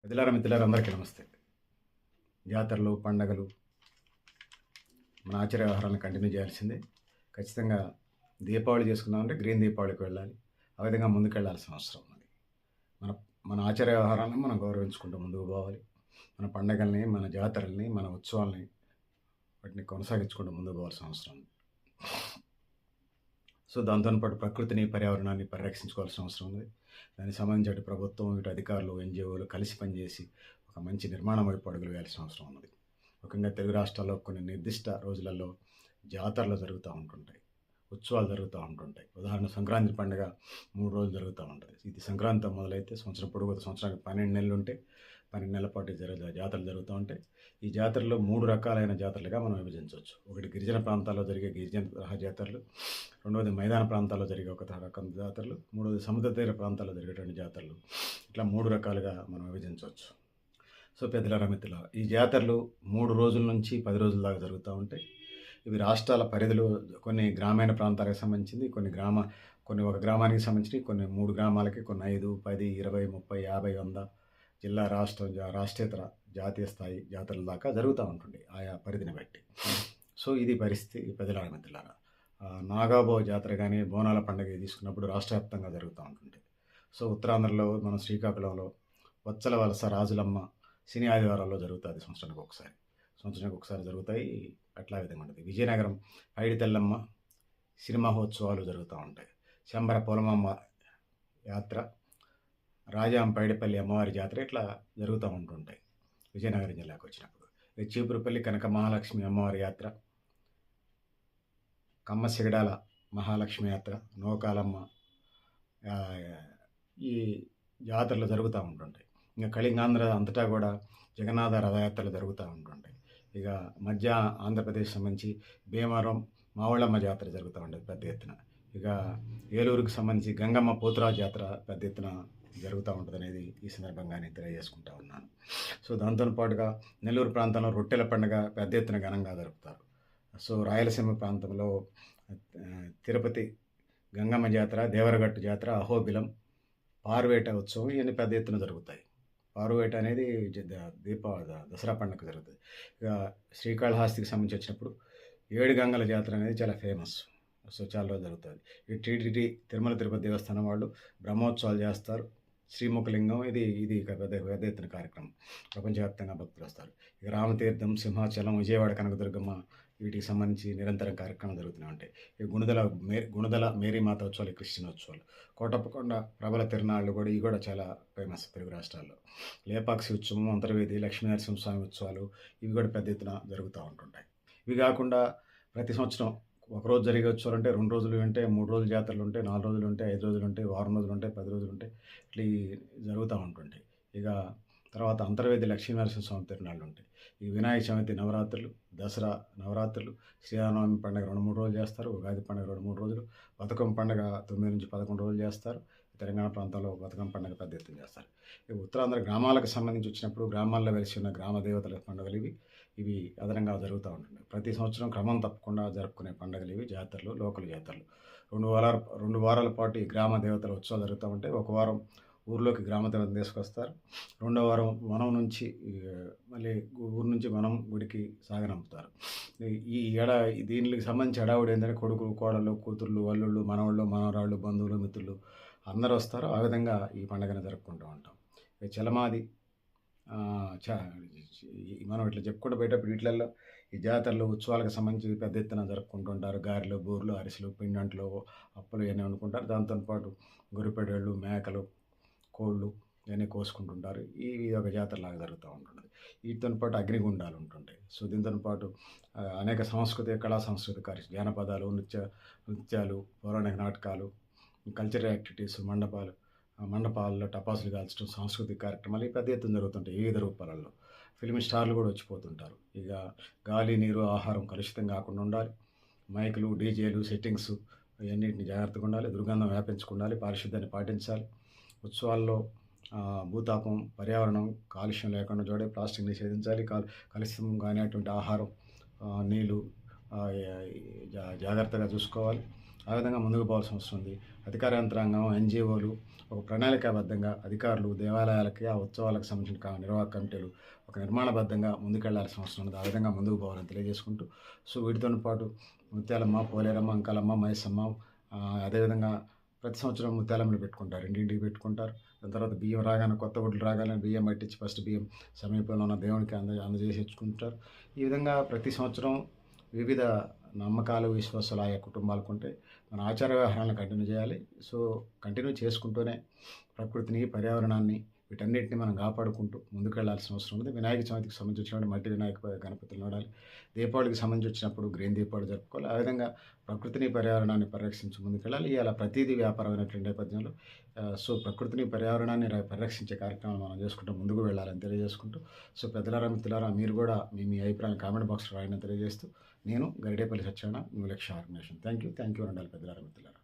మిత్రులారా అందరికీ నమస్తే. జాతరలు, పండగలు మన ఆచార వ్యవహారాలను కంటిన్యూ చేయాల్సిందే. ఖచ్చితంగా దీపావళి చేసుకున్నామంటే గ్రీన్ దీపావళికి వెళ్ళాలి. ఆ విధంగా ముందుకెళ్ళాల్సిన అవసరం ఉంది. మన మన ఆచార వ్యవహారాలను మనం గౌరవించుకుంటూ ముందుకు పోవాలి. మన పండగల్ని, మన జాతరల్ని, మన ఉత్సవాల్ని వాటిని కొనసాగించుకుంటూ ముందుకు పోవాల్సిన అవసరం ఉంది. దాంతోని పాటు ప్రకృతిని, పర్యావరణాన్ని పరిరక్షించుకోవాల్సిన అవసరం ఉంది. దానికి సంబంధించి అటు ప్రభుత్వం, ఇటు అధికారులు, ఎన్‌జీఓలు కలిసి పనిచేసి ఒక మంచి నిర్మాణం వైపు అడుగులు వేయాల్సిన అవసరం ఉన్నది. ముఖ్యంగా తెలుగు రాష్ట్రాల్లో కొన్ని నిర్దిష్ట రోజులలో జాతరలు జరుగుతూ ఉంటుంటాయి. ఉత్సవాలు జరుగుతూ ఉంటుంటాయి. ఉదాహరణ సంక్రాంతి పండుగ 3 రోజులు జరుగుతూ ఉంటది. ఇది సంక్రాంతితో మొదలైతే సంవత్సరం పొడుగుతా సంవత్సరానికి 12 నెలలుంటే 12 నెలల పాటు జాతరలు జరుగుతూ ఉంటాయి. ఈ జాతరలో 3 రకాలైన జాతరలుగా మనం విభజించవచ్చు. ఒకటి గిరిజన ప్రాంతాల్లో జరిగే గిరిజన తరహా జాతరలు, రెండవది మైదాన ప్రాంతాల్లో జరిగే ఒక రకం జాతరలు, మూడవది సముద్ర తీర ప్రాంతాల్లో జరిగేటువంటి జాతరలు. ఇట్లా 3 రకాలుగా మనం విభజించవచ్చు. పెద్దలారా, మిత్రులారా, ఈ జాతరలు 3 రోజుల నుంచి 10 రోజుల దాకా జరుగుతూ ఉంటాయి. ఇవి రాష్ట్రాల పరిధిలో కొన్ని గ్రామీణ ప్రాంతాలకు సంబంధించింది, కొన్ని ఒక గ్రామానికి సంబంధించినవి, కొన్ని 3 గ్రామాలకి, కొన్ని 5, 10, 20, 30, 50, 100 జిల్లా, రాష్ట్రేతర, జాతీయ స్థాయి జాతరల దాకా జరుగుతూ ఉంటుంది ఆయా పరిధిని బట్టి. ఇది పరిస్థితి. పెద్దలారా, మిత్రులారా, నాగాబో జాతర కానీ, బోనాల పండుగ తీసుకున్నప్పుడు రాష్ట్ర వ్యాప్తంగా జరుగుతూ ఉంటుంది. ఉత్తరాంధ్రలో మన శ్రీకాకుళంలో వత్సల వలస రాజులమ్మ శని ఆదివారాల్లో జరుగుతుంది. సంవత్సరానికి ఒకసారి జరుగుతాయి. అట్లా విధంగా ఉంటుంది. విజయనగరం పైడి తెల్లమ్మ సిరి మహోత్సవాలు జరుగుతూ ఉంటాయి. శంబర పొలమమ్మ యాత్ర, రాజాం పైడిపల్లి అమ్మవారి జాతర ఇట్లా జరుగుతూ ఉంటుంటాయి విజయనగరం జిల్లాకు వచ్చినప్పుడు. చీపురుపల్లి కనక మహాలక్ష్మి అమ్మవారి యాత్ర, కమ్మసిగడాల మహాలక్ష్మి యాత్ర, నోకాలమ్మ, ఈ జాతరలు జరుగుతూ ఉంటుంటాయి. ఇంకా కళింగాంధ్ర అంతటా కూడా జగన్నాథ రథయాత్రలు జరుగుతూ ఉంటుంటాయి. ఇక మధ్య ఆంధ్రప్రదేశ్ సంబంధించి భీమవరం మావళమ్మ జాతర జరుగుతూ ఉంటుంది పెద్ద ఎత్తున. ఇక ఏలూరుకు సంబంధించి గంగమ్మ పోతురాజు జాతర పెద్ద ఎత్తున జరుగుతూ ఉంటుంది అనేది ఈ సందర్భంగా నేను తెలియజేసుకుంటా ఉన్నాను. దాంతో పాటుగా నెల్లూరు ప్రాంతంలో రొట్టెల పండుగ పెద్ద ఎత్తున ఘనంగా జరుపుతారు. రాయలసీమ ప్రాంతంలో తిరుపతి గంగమ్మ జాతర, దేవరగట్టు జాతర, అహోబిలం, పారువేట ఉత్సవం ఇవన్నీ పెద్ద ఎత్తున జరుగుతాయి. పారువేట అనేది దసరా పండుగ జరుగుతుంది. ఇక శ్రీకాళహస్తికి సంబంధించి వచ్చినప్పుడు 7 గంగల జాతర అనేది చాలా ఫేమస్. చాలా రోజులు జరుగుతుంది. ఈ టీటీడీ తిరుమల తిరుపతి దేవస్థానం వాళ్ళు బ్రహ్మోత్సవాలు చేస్తారు. శ్రీముఖలింగం ఇది పెద్ద ఎత్తున కార్యక్రమం. ప్రపంచవ్యాప్తంగా భక్తులు వస్తారు. ఇక రామతీర్థం, సింహాచలం, విజయవాడ కనకదుర్గమ్మ వీటికి సంబంధించి నిరంతరం కార్యక్రమాలు జరుగుతూనే ఉంటాయి. ఈ గుణదల మేరీమాత ఉత్సవాలు, క్రిస్టియన్ ఉత్సవాలు, కోటప్పకొండ ప్రబల తిరునాళ్ళు కూడా ఇవి కూడా చాలా ఫేమస్ తెలుగు రాష్ట్రాల్లో. లేపాక్షి ఉత్సవం, అంతర్వేది, లక్ష్మీనరసింహస్వామి ఉత్సవాలు ఇవి కూడా పెద్ద ఎత్తున జరుగుతూ ఉంటుంటాయి. ఇవి కాకుండా ప్రతి సంవత్సరం ఒకరోజు జరిగే ఉత్సవాలు ఉంటాయి, 2 రోజులు ఉంటాయి, 3 రోజుల జాతరలు ఉంటాయి, 4 రోజులు ఉంటాయి, 5 రోజులు ఉంటాయి, వారం రోజులు ఉంటాయి, 10 రోజులు ఉంటాయి. ఇట్లా జరుగుతూ ఉంటుంటాయి. ఇక తర్వాత అంతర్వేది లక్ష్మీనరసింహస్వామి తిరునాళ్ళు ఉంటాయి. ఈ వినాయక చవితి నవరాత్రులు, దసరా నవరాత్రులు, శ్రీరామనవమి పండుగ 2-3 రోజులు చేస్తారు, ఉగాది పండుగ 2-3 రోజులు, బతుకమ్మ పండుగ 9 నుంచి 11 రోజులు చేస్తారు. తెలంగాణ ప్రాంతంలో బతుకమ్మ పండుగ పెద్ద ఎత్తున చేస్తారు. ఈ ఉత్తరాంధ్ర గ్రామాలకు సంబంధించి వచ్చినప్పుడు గ్రామాల్లో వెలిసి ఉన్న గ్రామ దేవతల పండుగలు ఇవి అదనంగా జరుగుతూ ఉంటున్నాయి. ప్రతి సంవత్సరం క్రమం తప్పకుండా జరుపుకునే పండుగలు ఇవి, జాతరలు, లోకల్ జాతరలు. 2 వారాల పాటు ఈ గ్రామ దేవతల ఉత్సవాలు జరుగుతూ ఉంటాయి. ఒక వారం ఊర్లోకి గ్రామ దేవతను తీసుకొస్తారు. 2వ వారం వనం నుంచి మళ్ళీ ఊరు నుంచి వనం గుడికి సాగనంపుతారు. దీనికి సంబంధించి హడావుడి ఏంటంటే కొడుకులు, కోడళ్ళు, కూతుర్లు, అల్లుళ్ళు, మనవళ్ళు, మనవరాళ్ళు, బంధువులు, మిత్రులు అందరూ వస్తారు. ఆ విధంగా ఈ పండుగను జరుపుకుంటూ ఉంటాం. చలమాది మనం ఇట్లా చెప్పుకుంటూ పోయేటప్పుడు వీటిల్లో ఈ జాతరలు, ఉత్సవాలకు సంబంధించి పెద్ద ఎత్తున జరుపుకుంటూ ఉంటారు. గారెలు, బూరెలు, అరిసెలు, పిండంట్లు, అప్పులు ఇవన్నీ వండుకుంటారు. దాంతోపాటు గొర్రెపెడేళ్ళు, మేకలు, కోళ్ళు ఇవన్నీ కోసుకుంటుంటారు. ఇది ఒక జాతరలాగా జరుగుతూ ఉంటుంది. వీటితో పాటు అగ్నిగుండాలు ఉంటుంటాయి. దీంతో పాటు అనేక కళా సాంస్కృతిక కార్యక్రమాలు, జానపదాలు, నృత్యాలు, పౌరాణిక నాటకాలు, కల్చరల్ యాక్టివిటీస్, మండపాల్లో టపాసులు కాల్చడం, సాంస్కృతిక కార్యక్రమాలు పెద్ద ఎత్తున జరుగుతుంటాయి. వివిధ రూపాలలో ఫిల్మ్ స్టార్లు కూడా వచ్చిపోతుంటారు. ఇక గాలి, నీరు, ఆహారం కలుషితం కాకుండా ఉండాలి. మైకులు, డీజేలు, సెట్టింగ్స్ ఇవన్నిటిని జాగ్రత్తగా ఉండాలి. దుర్గంధం వ్యాపించకుండాలి. పారిశుద్ధ్యాన్ని పాటించాలి. ఉత్సవాల్లో భూతాపం, పర్యావరణం కాలుష్యం లేకుండా చూడాలి. ప్లాస్టిక్ నిషేధించాలి. కలుషితం కానిటువంటి ఆహారం, నీళ్ళు జాగ్రత్తగా చూసుకోవాలి. ఆ విధంగా ముందుకు పోవాల్సిన అవసరం ఉంది. అధికార యంత్రాంగం, ఎన్‌జీఓలు ఒక ప్రణాళికాబద్ధంగా అధికారులు, దేవాలయాలకి, ఆ ఉత్సవాలకు సంబంధించిన నిర్వాహక కమిటీలు ఒక నిర్మాణబద్ధంగా ముందుకెళ్లాల్సిన అవసరం ఉంది. ఆ విధంగా ముందుకు పోవాలని తెలియజేసుకుంటూ, సో వీటితోని పాటు ముత్యాలమ్మ, పోలేరమ్మ, అంకాలమ్మ, మైసమ్మ అదేవిధంగా ప్రతి సంవత్సరం ముత్యాలమ్మని పెట్టుకుంటారు. ఇంటింటికి పెట్టుకుంటారు. దాని తర్వాత బియ్యం రాగానే కొత్త ఒడ్లు రాగానే బియ్యం పట్టించి ఫస్ట్ బియ్యం సమీపంలో ఉన్న దేవునికి అందజేసి ఇచ్చుకుంటారు. ఈ విధంగా ప్రతి సంవత్సరం వివిధ నమ్మకాలు, విశ్వాసాలు ఆయా కుటుంబాలకు ఉంటాయి. మన ఆచార వ్యవహారాలను కంటిన్యూ చేయాలి. సో కంటిన్యూ చేసుకుంటూనే ప్రకృతిని, పర్యావరణాన్ని వీటన్నిటిని మనం కాపాడుకుంటూ ముందుకెళ్లాల్సిన అవసరం ఉంది. వినాయక చవితికి సంబంధించి వచ్చినప్పుడు మట్టి వినాయక గణపతులు వాడాలి. దీపావళికి సంబంధించి వచ్చినప్పుడు గ్రీన్ దీపావళి జరుపుకోవాలి. ఆ విధంగా ప్రకృతిని, పర్యావరణాన్ని పరిరక్షించి ముందుకెళ్ళాలి. ఇవాళ ప్రతిదీ వ్యాపారమైనటువంటి నేపథ్యంలో సో ప్రకృతిని, పర్యావరణాన్ని పరిరక్షించే కార్యక్రమాలు మనం చేసుకుంటూ ముందుకు వెళ్ళాలని తెలియజేసుకుంటూ, సో పెద్దలారా, మిత్రులారా మీరు కూడా మీ అభిప్రాయం కామెంట్ బాక్స్‌లో రాయని తెలియజేస్తూ, నేను గరిడేపల్లి సత్యనారాయణ, న్యూ లక్ష్య ఆర్గనైజేషన్. థ్యాంక్ యూ అని ఉండాలి పెద్దలారా, మిత్రులారా.